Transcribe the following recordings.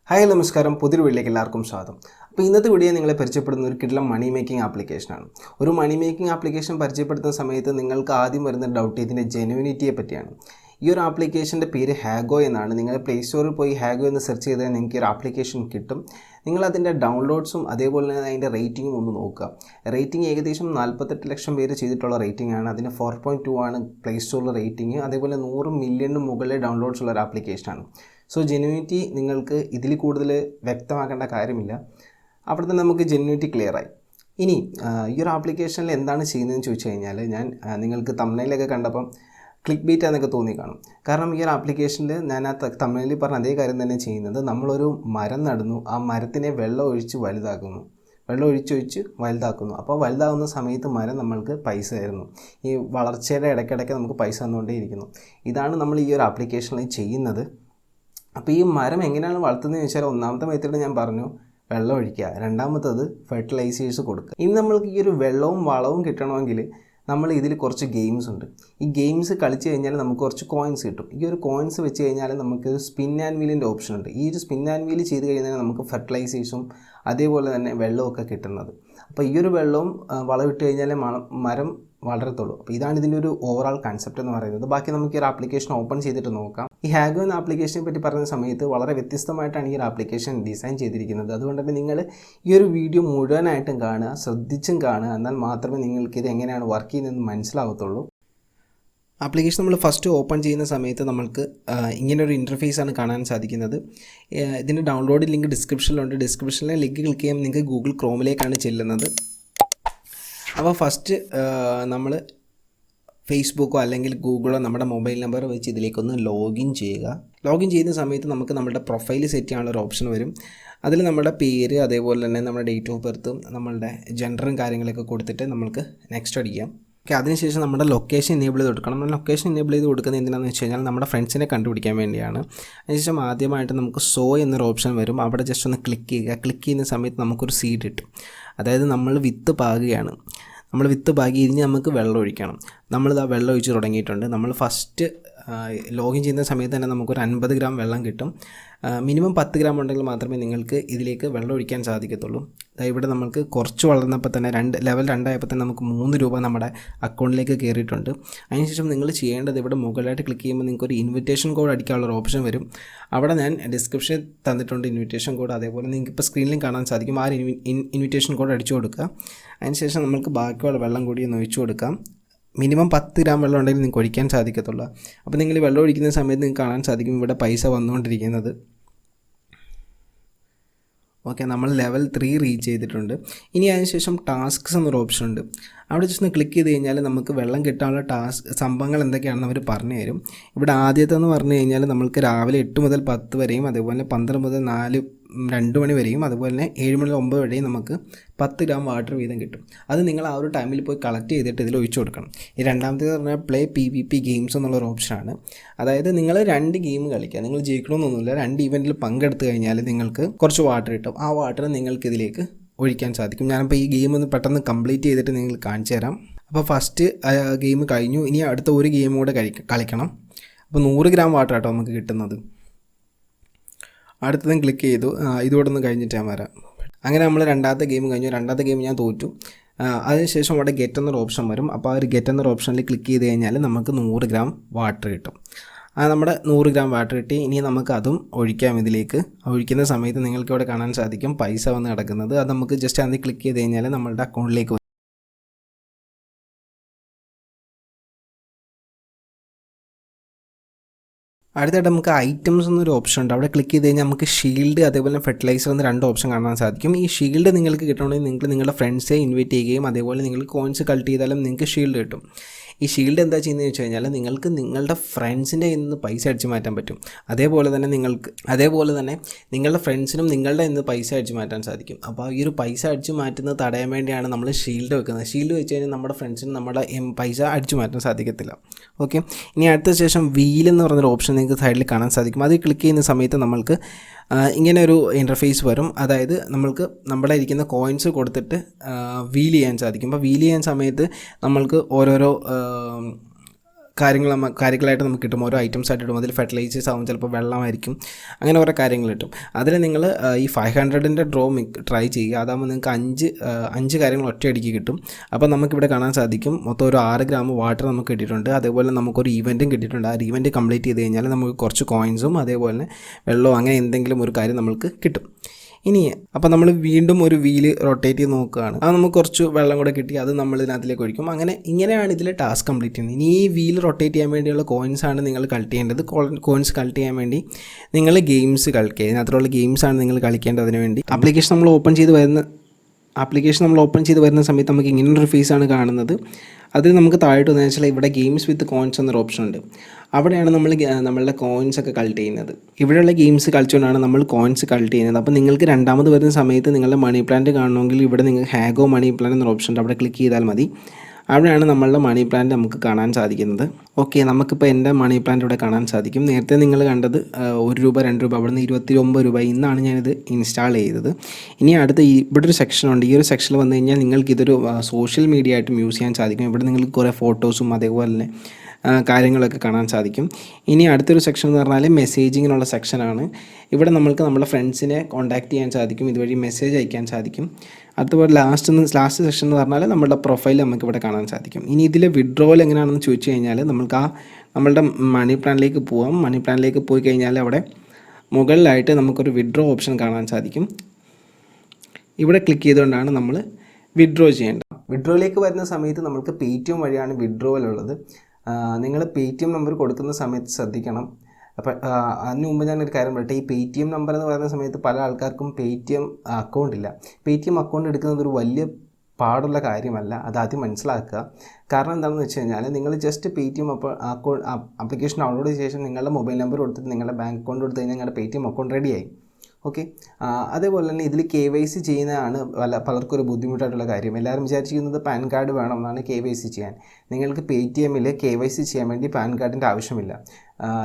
Hi നമസ്കാരം, പുതിയൊരു വീഡിയോയിലേക്ക് എല്ലാവർക്കും സ്വാഗതം. അപ്പോൾ ഇന്നത്തെ വീഡിയോ നിങ്ങളെ പരിചയപ്പെടുന്ന ഒരു കിടിലം മണി മേക്കിംഗ് ആപ്ലിക്കേഷനാണ്. ഒരു മണി മേക്കിംഗ് ആപ്ലിക്കേഷൻ പരിചയപ്പെടുത്തുന്ന സമയത്ത് നിങ്ങൾക്ക് ആദ്യം വരുന്ന ഡൗട്ട് ഇതിൻ്റെ ജെനുവിനിറ്റിയെ പറ്റിയാണ്. ഈ ഒരു ആപ്ലിക്കേഷൻ്റെ പേര് ഹാഗോ എന്നാണ്. നിങ്ങൾ പ്ലേ സ്റ്റോറിൽ പോയി ഹാഗോ എന്ന് സെർച്ച് ചെയ്താൽ നിങ്ങൾക്ക് ഒരു ആപ്ലിക്കേഷൻ കിട്ടും. നിങ്ങളതിൻ്റെ ഡൗൺലോഡ്സും അതേപോലെ തന്നെ അതിൻ്റെ റേറ്റിംഗും ഒന്ന് നോക്കുക. റേറ്റിംഗ് ഏകദേശം 48 ലക്ഷം പേര് ചെയ്തിട്ടുള്ള റേറ്റിംഗ് ആണ്. അതിന് 4.2 ആണ് പ്ലേ സ്റ്റോറിൽ റേറ്റിംഗ്. അതേപോലെ 100 മില്യണിന് മുകളിൽ ഡൗൺലോഡ്സ് ഉള്ള ഒരു ആപ്ലിക്കേഷനാണ്. സോ ജെന്യൂനിറ്റി നിങ്ങൾക്ക് ഇതിൽ കൂടുതൽ വ്യക്തമാക്കേണ്ട കാര്യമില്ല. അവിടെ തന്നെ നമുക്ക് ജെന്യൂനിറ്റി ക്ലിയറായി. ഇനി ഈ ഒരു ആപ്ലിക്കേഷനിൽ എന്താണ് ചെയ്യുന്നതെന്ന് ചോദിച്ചു കഴിഞ്ഞാൽ, ഞാൻ നിങ്ങൾക്ക് തംബ്നെയിലൊക്കെ കണ്ടപ്പം ക്ലിക്ക് ബീറ്റ് എന്നൊക്കെ തോന്നി കാണും. കാരണം ഈ ഒരു ആപ്ലിക്കേഷനിൽ ഞാൻ ആ തംബ്നെയിലിൽ പറഞ്ഞ അതേ കാര്യം തന്നെ ചെയ്യുന്നത്. നമ്മളൊരു മരം നടുന്നു, ആ മരത്തിനെ വെള്ളം ഒഴിച്ച് വലുതാക്കുന്നു. അപ്പോൾ വലുതാകുന്ന സമയത്ത് മരം നമ്മൾക്ക് പൈസ തരുന്നു. ഈ വളർച്ചയുടെ ഇടയ്ക്കിടയ്ക്ക് നമുക്ക് പൈസ തന്നുകൊണ്ടേയിരിക്കുന്നു. ഇതാണ് നമ്മൾ ഈ ഒരു ആപ്ലിക്കേഷനിൽ ചെയ്യുന്നത്. അപ്പോൾ ഈ മരം എങ്ങനെയാണ് വളർത്തുന്നതെന്ന് വെച്ചാൽ, ഒന്നാമത്തെ മെത്തേഡ് ഞാൻ പറഞ്ഞു, വെള്ളം ഒഴിക്കുക. രണ്ടാമത്തത് ഫെർട്ടിലൈസേഴ്സ് കൊടുക്കുക. ഇനി നമ്മൾക്ക് ഈ ഒരു വെള്ളവും വളവും കിട്ടണമെങ്കിൽ നമ്മൾ ഇതിൽ കുറച്ച് ഗെയിംസ് ഉണ്ട്. ഈ ഗെയിംസ് കളിച്ച് കഴിഞ്ഞാൽ നമുക്ക് കുറച്ച് കോയിൻസ് കിട്ടും. ഈ ഒരു കോയിൻസ് വെച്ച് കഴിഞ്ഞാൽ നമുക്ക് സ്പിൻ ആൻഡ് വീലിൻ്റെ ഓപ്ഷൻ ഉണ്ട്. ഈ ഒരു സ്പിൻ ആൻഡ് വീൽ ചെയ്ത് കഴിഞ്ഞാൽ നമുക്ക് ഫെർട്ടിലൈസേഴ്സും അതേപോലെ തന്നെ വെള്ളമൊക്കെ കിട്ടുന്നത്. അപ്പോൾ ഈ ഒരു വെള്ളവും വളമിട്ട് കഴിഞ്ഞാൽ മരം വളരത്തുള്ളൂ. അപ്പോൾ ഇതാണ് ഇതിൻ്റെ ഒരു ഓവറോൾ കൺസെപ്റ്റ് എന്ന് പറയുന്നത്. ബാക്കി നമുക്ക് ഈ ഒരു ആപ്ലിക്കേഷൻ ഓപ്പൺ ചെയ്തിട്ട് നോക്കാം. ഈ ഹാഗോ എന്ന ആപ്ലിക്കേഷനെ പറ്റി പറയുന്ന സമയത്ത് വളരെ വ്യത്യസ്തമായിട്ടാണ് ഈ ഒരു ആപ്ലിക്കേഷൻ ഡിസൈൻ ചെയ്തിരിക്കുന്നത്. അതുകൊണ്ട് തന്നെ നിങ്ങൾ ഈ ഒരു വീഡിയോ മുഴുവനായിട്ടും കാണുക, ശ്രദ്ധിച്ചും കാണുക. എന്നാൽ മാത്രമേ നിങ്ങൾക്ക് ഇത് എങ്ങനെയാണ് വർക്ക് ചെയ്യുന്നതെന്ന് മനസ്സിലാവത്തുള്ളൂ. ആപ്ലിക്കേഷൻ നമ്മൾ ഫസ്റ്റ് ഓപ്പൺ ചെയ്യുന്ന സമയത്ത് നമ്മൾക്ക് ഇങ്ങനൊരു ഇൻ്റർഫേസാണ് കാണാൻ സാധിക്കുന്നത്. ഇതിൻ്റെ ഡൗൺലോഡ് ലിങ്ക് ഡിസ്ക്രിപ്ഷനിലുണ്ട്. ഡിസ്ക്രിപ്ഷനിലെ ലിങ്ക് ക്ലിക്ക് ചെയ്യുമ്പോൾ നിങ്ങൾക്ക് ഗൂഗിൾ ക്രോമിലേക്കാണ് ചെല്ലുന്നത്. അപ്പോൾ ഫസ്റ്റ് നമ്മൾ ഫേസ്ബുക്കോ അല്ലെങ്കിൽ ഗൂഗിളോ നമ്മുടെ മൊബൈൽ നമ്പർ വെച്ച് ഇതിലേക്കൊന്ന് ലോഗിൻ ചെയ്യുക. ലോഗിൻ ചെയ്യുന്ന സമയത്ത് നമുക്ക് നമ്മുടെ പ്രൊഫൈൽ സെറ്റ് ചെയ്യാനുള്ള ഒരു ഓപ്ഷൻ വരും. അതിൽ നമ്മുടെ പേര്, അതേപോലെ തന്നെ നമ്മുടെ ഡേറ്റ് ഓഫ് ബർത്തും നമ്മളുടെ ജെൻഡറും കാര്യങ്ങളൊക്കെ കൊടുത്തിട്ട് നമുക്ക് നെക്സ്റ്റ് അടിക്കാം. ഓക്കെ, അതിനുശേഷം നമ്മുടെ ലൊക്കേഷൻ എനേബിൾ ചെയ്ത് കൊടുക്കണം. നമ്മൾ ലൊക്കേഷൻ എനേബിൾ ചെയ്ത് കൊടുക്കുന്നത് എന്തിനാണെന്ന് വെച്ച് കഴിഞ്ഞാൽ നമ്മുടെ ഫ്രണ്ട്സിനെ കണ്ടുപിടിക്കാൻ വേണ്ടിയാണ്. അതിനുശേഷം ആദ്യമായിട്ട് നമുക്ക് സോ എന്നൊരു ഓപ്ഷൻ വരും. അവിടെ ജസ്റ്റ് ഒന്ന് ക്ലിക്ക് ചെയ്യുക. ക്ലിക്ക് ചെയ്യുന്ന സമയത്ത് നമുക്കൊരു സീഡ് കിട്ടും. അതായത് നമ്മൾ വിത്ത് പാകുകയാണ്. നമ്മൾ വിത്ത് പാകി ഇനി നമുക്ക് വെള്ളം ഒഴിക്കണം. നമ്മളിതാ വെള്ളം ഒഴിച്ച് തുടങ്ങിയിട്ടുണ്ട്. നമ്മൾ ഫസ്റ്റ് ലോഗിൻ ചെയ്യുന്ന സമയത്ത് തന്നെ നമുക്കൊരു 50 ഗ്രാം വെള്ളം കിട്ടും. മിനിമം 10 ഗ്രാം ഉണ്ടെങ്കിൽ മാത്രമേ നിങ്ങൾക്ക് ഇതിലേക്ക് വെള്ളം ഒഴിക്കാൻ സാധിക്കത്തുള്ളൂ. ഇവിടെ നമുക്ക് കുറച്ച് വളർന്നപ്പോൾ തന്നെ ലെവൽ 2 ആയപ്പോൾ തന്നെ നമുക്ക് 3 രൂപ നമ്മുടെ അക്കൗണ്ടിലേക്ക് കയറിയിട്ടുണ്ട്. അതിനുശേഷം നിങ്ങൾ ചെയ്യേണ്ടത്, ഇവിടെ മുകളിലായിട്ട് ക്ലിക്ക് ചെയ്യുമ്പോൾ നിങ്ങൾക്ക് ഒരു ഇൻവിറ്റേഷൻ കോഡ് അടിക്കാനുള്ള ഒരു ഓപ്ഷൻ വരും. അവിടെ ഞാൻ ഡിസ്ക്രിപ്ഷനിൽ തന്നിട്ടുണ്ട് ഇൻവിറ്റേഷൻ കോഡ്. അതേപോലെ നിങ്ങൾക്ക് ഇപ്പോൾ സ്ക്രീനിലും കാണാൻ സാധിക്കും. ആ ഇൻവിറ്റേഷൻ കോഡ് അടിച്ചു കൊടുക്കുക. അതിനുശേഷം നമുക്ക് ബാക്കിയുള്ള വെള്ളം കൂടി ഒന്ന് ഒഴിച്ചു കൊടുക്കാം. മിനിമം 10 ഗ്രാം വെള്ളം ഉണ്ടെങ്കിൽ നിങ്ങൾക്ക് ഒഴിക്കാൻ സാധിക്കത്തുള്ളൂ. അപ്പോൾ നിങ്ങൾ വെള്ളം ഒഴിക്കുന്ന സമയത്ത് നിങ്ങൾക്ക് കാണാൻ സാധിക്കും ഇവിടെ പൈസ വന്നുകൊണ്ടിരിക്കുന്നത്. ഓക്കെ, നമ്മൾ ലെവൽ 3 റീച്ച് ചെയ്തിട്ടുണ്ട്. ഇനി അതിനുശേഷം ടാസ്ക്സ് എന്നൊരു ഓപ്ഷൻ ഉണ്ട്. അവിടെ ജസ്റ്റ് ഒന്ന് ക്ലിക്ക് ചെയ്ത് കഴിഞ്ഞാൽ നമുക്ക് വെള്ളം കിട്ടാനുള്ള സംഭവങ്ങൾ എന്തൊക്കെയാണെന്ന് അവർ പറഞ്ഞു തരും. ഇവിടെ ആദ്യത്തെന്ന് പറഞ്ഞു കഴിഞ്ഞാൽ നമുക്ക് രാവിലെ 8 മുതൽ 10 വരെയും, അതേപോലെ 12 മുതൽ 2 മണി വരെയും, അതുപോലെ തന്നെ 7 മുതൽ 9 വരെയും നമുക്ക് 10 ഗ്രാം വാട്ടർ വീതം കിട്ടും. അത് നിങ്ങൾ ആ ഒരു ടൈമിൽ പോയി കളക്ട് ചെയ്തിട്ട് ഇതിൽ ഒഴിച്ചു കൊടുക്കണം. ഈ രണ്ടാമത്തേത് പറഞ്ഞാൽ പ്ലേ PvP ഗെയിംസ് എന്നുള്ളൊരു ഓപ്ഷനാണ്. അതായത് നിങ്ങൾ 2 ഗെയിം കളിക്കുക. നിങ്ങൾ ജയിക്കണമെന്നൊന്നുമില്ല. 2 ഇവൻറ്റിൽ പങ്കെടുത്ത് കഴിഞ്ഞാൽ നിങ്ങൾക്ക് കുറച്ച് വാട്ടർ കിട്ടും. ആ വാട്ടർ നിങ്ങൾക്ക് ഇതിലേക്ക് ഒഴിക്കാൻ സാധിക്കും. ഞാനിപ്പോൾ ഈ ഗെയിം ഒന്ന് പെട്ടെന്ന് കംപ്ലീറ്റ് ചെയ്തിട്ട് നിങ്ങൾ കാണിച്ചു തരാം. അപ്പോൾ ഫസ്റ്റ് ഗെയിം കഴിഞ്ഞു. ഇനി അടുത്ത ഒരു ഗെയിം കൂടെ കളിക്കണം. അപ്പോൾ 100 ഗ്രാം വാട്ടർ ആട്ടോ നമുക്ക് കിട്ടുന്നത്. അടുത്തതും ക്ലിക്ക് ചെയ്തു. ഇതോടെ ഒന്ന് കഴിഞ്ഞിട്ട് ഞാൻ വരാം. അങ്ങനെ നമ്മൾ രണ്ടാമത്തെ ഗെയിം കഴിഞ്ഞു. രണ്ടാമത്തെ ഗെയിം ഞാൻ തോറ്റു. അതിനുശേഷം അവിടെ ഗെറ്റ് എന്നൊരു ഓപ്ഷൻ വരും. അപ്പോൾ ആ ഒരു ഗെറ്റ് എന്നൊരു ഓപ്ഷനിൽ ക്ലിക്ക് ചെയ്ത് കഴിഞ്ഞാൽ നമുക്ക് 100 ഗ്രാം വാട്ടർ കിട്ടും. നമ്മുടെ 100 ഗ്രാം വാട്ടർ കിട്ടി. ഇനി നമുക്ക് അതും ഒഴിക്കാം ഇതിലേക്ക്. ഒഴിക്കുന്ന സമയത്ത് നിങ്ങൾക്ക് ഇവിടെ കാണാൻ സാധിക്കും പൈസ വന്ന് കിടക്കുന്നത്. അത് നമുക്ക് ജസ്റ്റ് അതിൽ ക്ലിക്ക് ചെയ്ത് കഴിഞ്ഞാൽ നമ്മളുടെ അക്കൗണ്ടിലേക്ക് വരും. അടുത്തായിട്ട് നമുക്ക് ഐറ്റംസ് എന്നൊരു ഓപ്ഷൻ ഉണ്ട്. അവിടെ ക്ലിക്ക് ചെയ്ത് കഴിഞ്ഞാൽ നമുക്ക് ഷീൽഡ് അതേപോലെ ഫെർട്ടിലൈസർ എന്ന 2 ഓപ്ഷൻ കാണാൻ സാധിക്കും. ഈ ഷീൽഡ് നിങ്ങൾക്ക് കിട്ടണമെങ്കിൽ നിങ്ങൾ നിങ്ങളുടെ ഫ്രണ്ട്സെ ഇൻവൈറ്റ് ചെയ്യുകയും അതേപോലെ നിങ്ങൾ കോയിൻസ് കളക്ട് ചെയ്താലും നിങ്ങൾക്ക് ഷീൽഡ് കിട്ടും. ഈ ഷീൽഡ് എന്താ ചെയ്യുന്നതെന്ന് വെച്ച് കഴിഞ്ഞാൽ നിങ്ങൾക്ക് നിങ്ങളുടെ ഫ്രണ്ട്സിൻ്റെ കയ്യിൽ നിന്ന് പൈസ അടിച്ചു മാറ്റാൻ പറ്റും. അതേപോലെ തന്നെ നിങ്ങളുടെ ഫ്രണ്ട്സിനും നിങ്ങളുടെ കയ്യിൽ നിന്ന് പൈസ അടിച്ചു മാറ്റാൻ സാധിക്കും. അപ്പോൾ ഈ ഒരു പൈസ അടിച്ചു മാറ്റുന്നത് തടയാൻ വേണ്ടിയാണ് നമ്മൾ ഷീൽഡ് വെക്കുന്നത്. ഷീൽഡ് വെച്ച് കഴിഞ്ഞാൽ നമ്മുടെ ഫ്രണ്ട്സിന് നമ്മുടെ പൈസ അടിച്ചു മാറ്റാൻ സാധിക്കത്തില്ല. ഓക്കെ, ഇനി അടുത്ത ശേഷം വീൽ എന്ന് പറഞ്ഞൊരു ഓപ്ഷൻ നിങ്ങൾക്ക് സൈഡിൽ കാണാൻ സാധിക്കും. അത് ക്ലിക്ക് ചെയ്യുന്ന സമയത്ത് നമ്മൾക്ക് ഇങ്ങനെ ഒരു ഇൻ്റർഫേസ് വരും. അതായത് നമ്മൾക്ക് നമ്മുടെ ഇരിക്കുന്ന കോയിൻസ് കൊടുത്തിട്ട് വീൽ ചെയ്യാൻ സാധിക്കും. അപ്പോൾ വീൽ ചെയ്യാൻ സമയത്ത് നമ്മൾക്ക് ഓരോരോ കാര്യങ്ങളായിട്ട് നമുക്ക് കിട്ടും. ഓരോ ഐറ്റംസ് ആയിട്ട് കിട്ടും. അതിൽ ഫെർട്ടിലൈസേഴ്സ് ആവും, ചിലപ്പോൾ വെള്ളമായിരിക്കും, അങ്ങനെ കുറേ കാര്യങ്ങൾ കിട്ടും. അതിൽ നിങ്ങൾ ഈ 500ൻ്റെ ഡ്രോ ട്രൈ ചെയ്യുക. അതാകുമ്പോൾ നിങ്ങൾക്ക് 5 കാര്യങ്ങൾ ഒറ്റയടിക്ക് കിട്ടും. അപ്പോൾ നമുക്കിവിടെ കാണാൻ സാധിക്കും മൊത്തം ഒരു 6 ഗ്രാം വാട്ടർ നമുക്ക് കിട്ടിയിട്ടുണ്ട്. അതേപോലെ നമുക്കൊരു ഈവൻറ്റും കിട്ടിയിട്ടുണ്ട്. ആ ഈവൻറ്റ് കംപ്ലീറ്റ് ചെയ്ത് കഴിഞ്ഞാൽ നമുക്ക് കുറച്ച് കോയിൻസും അതേപോലെ വെള്ളമോ അങ്ങനെ എന്തെങ്കിലും ഒരു കാര്യം നമുക്ക് കിട്ടും. ഇനി അപ്പോൾ നമ്മൾ വീണ്ടും ഒരു വീല് റൊട്ടേറ്റ് ചെയ്ത് നോക്കുകയാണ്. അത് നമുക്ക് കുറച്ച് വെള്ളം കൂടെ കിട്ടി, അത് നമ്മൾ ഇതിനകത്തിലേക്ക് ഒഴിക്കും. ഇങ്ങനെയാണ് ഇതിൽ ടാസ്ക് കംപ്ലീറ്റ് ചെയ്യുന്നത്. ഇനി ഈ വീൽ റൊട്ടേറ്റ് ചെയ്യാൻ വേണ്ടിയുള്ള കോയിൻസാണ് നിങ്ങൾ കളക്ട് ചെയ്യേണ്ടത്. കോയിൻസ് കളക്ട് ചെയ്യാൻ വേണ്ടി നിങ്ങൾ ഗെയിംസ് കളിക്കുക. ഇതിനകത്തുള്ള ഗെയിംസാണ് നിങ്ങൾ കളിക്കേണ്ടതിന് വേണ്ടി. ആപ്ലിക്കേഷൻ നമ്മൾ ഓപ്പൺ ചെയ്ത് വരുന്ന സമയത്ത് നമുക്ക് ഇങ്ങനൊരു ഫേസാണ് കാണുന്നത്. അതിൽ നമുക്ക് താഴോട്ട് വന്നു വെച്ചാൽ ഇവിടെ ഗെയിംസ് വിത്ത് കോയിൻസ് എന്നൊരു ഓപ്ഷൻ ഉണ്ട്. അവിടെയാണ് നമ്മളുടെ കോയിൻസ് ഒക്കെ കളക്ട് ചെയ്യുന്നത്. ഇവിടെയുള്ള ഗെയിംസ് കളിച്ചുകൊണ്ടാണ് നമ്മൾ കോയിൻസ് കളക്ട് ചെയ്യുന്നത്. അപ്പോൾ നിങ്ങൾക്ക് രണ്ടാമത് വരുന്ന സമയത്ത് നിങ്ങളുടെ മണി പ്ലാന്റ് കാണണമെങ്കിൽ ഇവിടെ നിങ്ങൾക്ക് ഹാഗോ മണി പ്ലാന്റ് എന്നൊരു ഓപ്ഷൻ ഉണ്ട്. അവിടെ ക്ലിക്ക് ചെയ്താൽ മതി. അവിടെയാണ് നമ്മളുടെ മണി പ്ലാന്റ് നമുക്ക് കാണാൻ സാധിക്കുന്നത്. ഓക്കെ, നമുക്കിപ്പോൾ എൻ്റെ മണി പ്ലാന്റ് ഇവിടെ കാണാൻ സാധിക്കും. നേരത്തെ നിങ്ങൾ കണ്ടത് 1 രൂപ 2 രൂപ, അവിടെ നിന്ന് 29 രൂപ. ഇന്നാണ് ഞാനിത് ഇൻസ്റ്റാൾ ചെയ്തത്. ഇനി ഇവിടെ ഒരു സെക്ഷനുണ്ട്. ഈ ഒരു സെക്ഷനിൽ വന്നു കഴിഞ്ഞാൽ നിങ്ങൾക്കിതൊരു സോഷ്യൽ മീഡിയ ആയിട്ടും യൂസ് ചെയ്യാൻ സാധിക്കും. ഇവിടെ നിങ്ങൾക്ക് കുറേ ഫോട്ടോസും അതേപോലെ തന്നെ കാര്യങ്ങളൊക്കെ കാണാൻ സാധിക്കും. ഇനി അടുത്തൊരു സെക്ഷൻ എന്ന് പറഞ്ഞാൽ മെസ്സേജിങ്ങിനുള്ള സെക്ഷനാണ്. ഇവിടെ നമ്മൾക്ക് നമ്മുടെ ഫ്രണ്ട്സിനെ കോൺടാക്റ്റ് ചെയ്യാൻ സാധിക്കും, ഇതുവഴി മെസ്സേജ് അയക്കാൻ സാധിക്കും. അതുപോലെ ലാസ്റ്റ് സെക്ഷൻ എന്ന് പറഞ്ഞാൽ നമ്മുടെ പ്രൊഫൈൽ നമുക്ക് ഇവിടെ കാണാൻ സാധിക്കും. ഇനി ഇതിലെ വിഡ്രോവൽ എങ്ങനെയാണെന്ന് ചോദിച്ചു കഴിഞ്ഞാൽ നമുക്ക് നമ്മളുടെ മണി പ്ലാനിലേക്ക് പോകാം. മണി പ്ലാനിലേക്ക് പോയി കഴിഞ്ഞാൽ അവിടെ മുകളിലായിട്ട് നമുക്കൊരു വിഡ്രോ ഓപ്ഷൻ കാണാൻ സാധിക്കും. ഇവിടെ ക്ലിക്ക് ചെയ്തുകൊണ്ടാണ് നമ്മൾ വിഡ്രോ ചെയ്യേണ്ടത്. വിഡ്രോയിലേക്ക് വരുന്ന സമയത്ത് നമുക്ക് പേടിഎം വഴിയാണ് വിഡ്രോവൽ ഉള്ളത്. നിങ്ങൾ പേടിഎം നമ്പർ കൊടുക്കുന്ന സമയത്ത് ശ്രദ്ധിക്കണം. അപ്പോൾ അതിന് മുമ്പ് ഞാനൊരു കാര്യം പറയട്ടെ. ഈ പേടിഎം നമ്പർ എന്ന് പറയുന്ന സമയത്ത് പല ആൾക്കാർക്കും പേടിഎം അക്കൗണ്ട് ഇല്ല. പേടിഎം അക്കൗണ്ട് എടുക്കുന്നത് ഒരു വലിയ പാടുള്ള കാര്യമല്ല, അത് ആദ്യം മനസ്സിലാക്കുക. കാരണം എന്താണെന്ന് വെച്ച് കഴിഞ്ഞാൽ നിങ്ങൾ ജസ്റ്റ് പേടിഎം ആപ്ലിക്കേഷൻ ഡൗൺലോഡ് ചെയ്ത ശേഷം നിങ്ങളുടെ മൊബൈൽ നമ്പർ കൊടുത്തിട്ട് നിങ്ങളുടെ ബാങ്ക് അക്കൗണ്ട് കൊടുത്തു കഴിഞ്ഞാൽ നിങ്ങളുടെ പേടിഎം അക്കൗണ്ട് റെഡിയായി. ഓക്കെ, അതേപോലെ തന്നെ ഇതിൽ KYC ചെയ്യുന്നതാണ് പലർക്കും ഒരു ബുദ്ധിമുട്ടായിട്ടുള്ള കാര്യം. എല്ലാവരും വിചാരിച്ചിരിക്കുന്നത് പാൻ കാർഡ് വേണം എന്നാണ് KYC ചെയ്യാൻ. നിങ്ങൾക്ക് പേടിഎമ്മിൽ KYC ചെയ്യാൻ വേണ്ടി പാൻ കാർഡിൻ്റെ ആവശ്യമില്ല.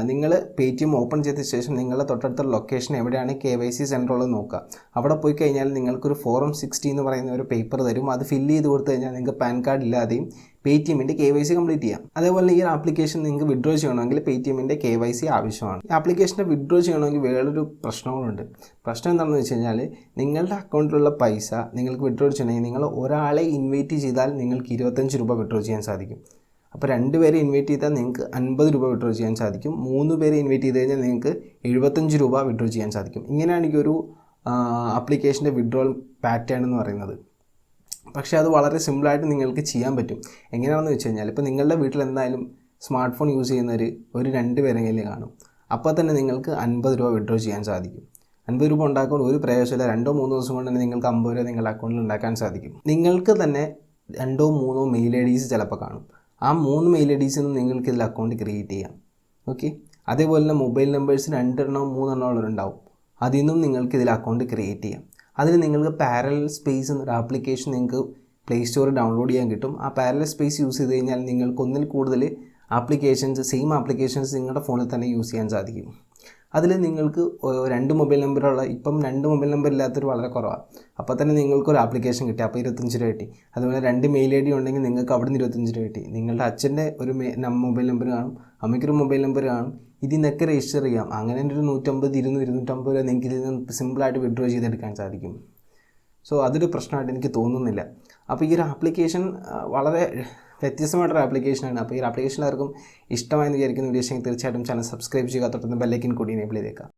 നിങ്ങൾ പേടിഎം ഓപ്പൺ ചെയ്ത ശേഷം നിങ്ങളുടെ തൊട്ടടുത്തുള്ള ലൊക്കേഷൻ എവിടെയാണ് KYC സെൻറ്റർ ഉള്ളത് നോക്കുക. അവിടെ പോയി കഴിഞ്ഞാൽ നിങ്ങൾക്കൊരു ഫോറം 60 എന്ന് പറയുന്ന ഒരു പേപ്പർ തരും. അത് ഫില്ല് ചെയ്ത് കൊടുത്തു കഴിഞ്ഞാൽ നിങ്ങൾക്ക് പാൻ കാർഡ് ഇല്ലാതെയും പേടിഎമ്മിൻ്റെ KYC കംപ്ലീറ്റ് ചെയ്യാം. അതേപോലെ ഈ ആപ്ലിക്കേഷൻ നിങ്ങൾക്ക് വിഡ്രോ ചെയ്യണമെങ്കിൽ പേടിഎമ്മിൻ്റെ KYC ആവശ്യമാണ്. ഈ ആപ്ലിക്കേഷനെ വിഡ്രോ ചെയ്യണമെങ്കിൽ വേറൊരു പ്രശ്നങ്ങളുണ്ട്. പ്രശ്നം എന്താണെന്ന് വെച്ച് കഴിഞ്ഞാൽ നിങ്ങളുടെ അക്കൗണ്ടിലുള്ള പൈസ നിങ്ങൾക്ക് വിഡ്രോ ചെയ്യണമെങ്കിൽ നിങ്ങൾ ഒരാളെ ഇൻവൈറ്റ് ചെയ്താൽ നിങ്ങൾക്ക് 25 രൂപ വിഡ്രോ ചെയ്യാൻ സാധിക്കും. അപ്പോൾ 2 പേരെ ഇൻവൈറ്റ് ചെയ്താൽ നിങ്ങൾക്ക് 50 രൂപ വിഡ്രോ ചെയ്യാൻ സാധിക്കും. 3 പേരെ ഇൻവൈറ്റ് ചെയ്ത് കഴിഞ്ഞാൽ നിങ്ങൾക്ക് 75 രൂപ വിഡ്രോ ചെയ്യാൻ സാധിക്കും. ഇങ്ങനെയാണ് എനിക്കൊരു ആപ്ലിക്കേഷൻ്റെ വിഡ്രോൾ പാറ്റേൺ എന്ന് പറയുന്നത്. പക്ഷേ അത് വളരെ സിമ്പിളായിട്ട് നിങ്ങൾക്ക് ചെയ്യാൻ പറ്റും. എങ്ങനെയാണെന്ന് വെച്ച് കഴിഞ്ഞാൽ ഇപ്പോൾ നിങ്ങളുടെ വീട്ടിൽ എന്തായാലും സ്മാർട്ട് ഫോൺ യൂസ് ചെയ്യുന്നവർ ഒരു 2 പേരെങ്കിലും കാണും. അപ്പോൾ തന്നെ നിങ്ങൾക്ക് 50 രൂപ വിഡ്രോ ചെയ്യാൻ സാധിക്കും. 50 രൂപ ഉണ്ടാക്കാൻ ഒരു പ്രയാസമില്ല. 2-3 ദിവസം കൊണ്ട് തന്നെ നിങ്ങൾക്ക് 50 രൂപ നിങ്ങളുടെ അക്കൗണ്ടിൽ ഉണ്ടാക്കാൻ സാധിക്കും. നിങ്ങൾക്ക് തന്നെ 2-3 മെയിൽ IDs ചിലപ്പോൾ കാണും. ആ 3 മെയിൽ IDസിൽ നിന്ന് നിങ്ങൾക്ക് ഇതിൽ അക്കൗണ്ട് ക്രിയേറ്റ് ചെയ്യാം. ഓക്കെ, അതേപോലെ തന്നെ മൊബൈൽ നമ്പേഴ്സ് 2 എണ്ണോ 3 എണ്ണോ ഉള്ളവരുണ്ടാവും. അതിൽ നിന്നും നിങ്ങൾക്ക് ഇതിൽ അക്കൗണ്ട് ക്രിയേറ്റ് ചെയ്യാം. അതിന് നിങ്ങൾക്ക് പാരലൽ സ്പേസ് എന്നൊരു ആപ്ലിക്കേഷൻ നിങ്ങൾക്ക് പ്ലേ സ്റ്റോറിൽ ഡൗൺലോഡ് ചെയ്യാൻ കിട്ടും. ആ പാരലൽ സ്പേസ് യൂസ് ചെയ്ത് കഴിഞ്ഞാൽ നിങ്ങൾക്ക് ഒന്നിൽ കൂടുതൽ സെയിം ആപ്ലിക്കേഷൻസ് നിങ്ങളുടെ ഫോണിൽ തന്നെ യൂസ് ചെയ്യാൻ സാധിക്കും. അതിൽ നിങ്ങൾക്ക് 2 മൊബൈൽ നമ്പറുള്ള, ഇപ്പം 2 മൊബൈൽ നമ്പർ ഇല്ലാത്തൊരു വളരെ കുറവാണ്. അപ്പോൾ തന്നെ നിങ്ങൾക്കൊരു ആപ്ലിക്കേഷൻ കിട്ടി, അപ്പോൾ 25 രൂപ കിട്ടി. അതുപോലെ 2 മെയിൽ ID ഉണ്ടെങ്കിൽ നിങ്ങൾക്ക് അവിടെ നിന്ന് 25 രൂപ കിട്ടി. നിങ്ങളുടെ അച്ഛൻ്റെ ഒരു മൊബൈൽ നമ്പർ കാണും, അമ്മയ്ക്കൊരു മൊബൈൽ നമ്പർ കാണും. ഇതിൽ നിന്നൊക്കെ രജിസ്റ്റർ ചെയ്യാം. അങ്ങനെ ഒരു 150, 200, 250 രൂപ നിങ്ങൾക്ക് ഇതിൽ നിന്ന് സിമ്പിളായിട്ട് വിഡ്രോ ചെയ്തെടുക്കാൻ സാധിക്കും. സോ അതൊരു പ്രശ്നമായിട്ട് എനിക്ക് തോന്നുന്നില്ല. അപ്പോൾ ഈ ഒരു ആപ്ലിക്കേഷൻ വളരെ വ്യത്യസ്തമായിട്ടൊരു ആപ്ലിക്കേഷനാണ്. അപ്പോൾ ഈ ആപ്ലിക്കേഷൻ എല്ലാവർക്കും ഇഷ്ടമായെന്ന് വിചാരിക്കുന്ന വീഡിയോ തീർച്ചയായിട്ടും ചാനൽ സബ്സ്ക്രൈബ് ചെയ്യുക, തൊട്ടുന്ന ബെല്ലൈക്കൻ കൂടി എനേബിൾ ചെയ്തേക്കാം.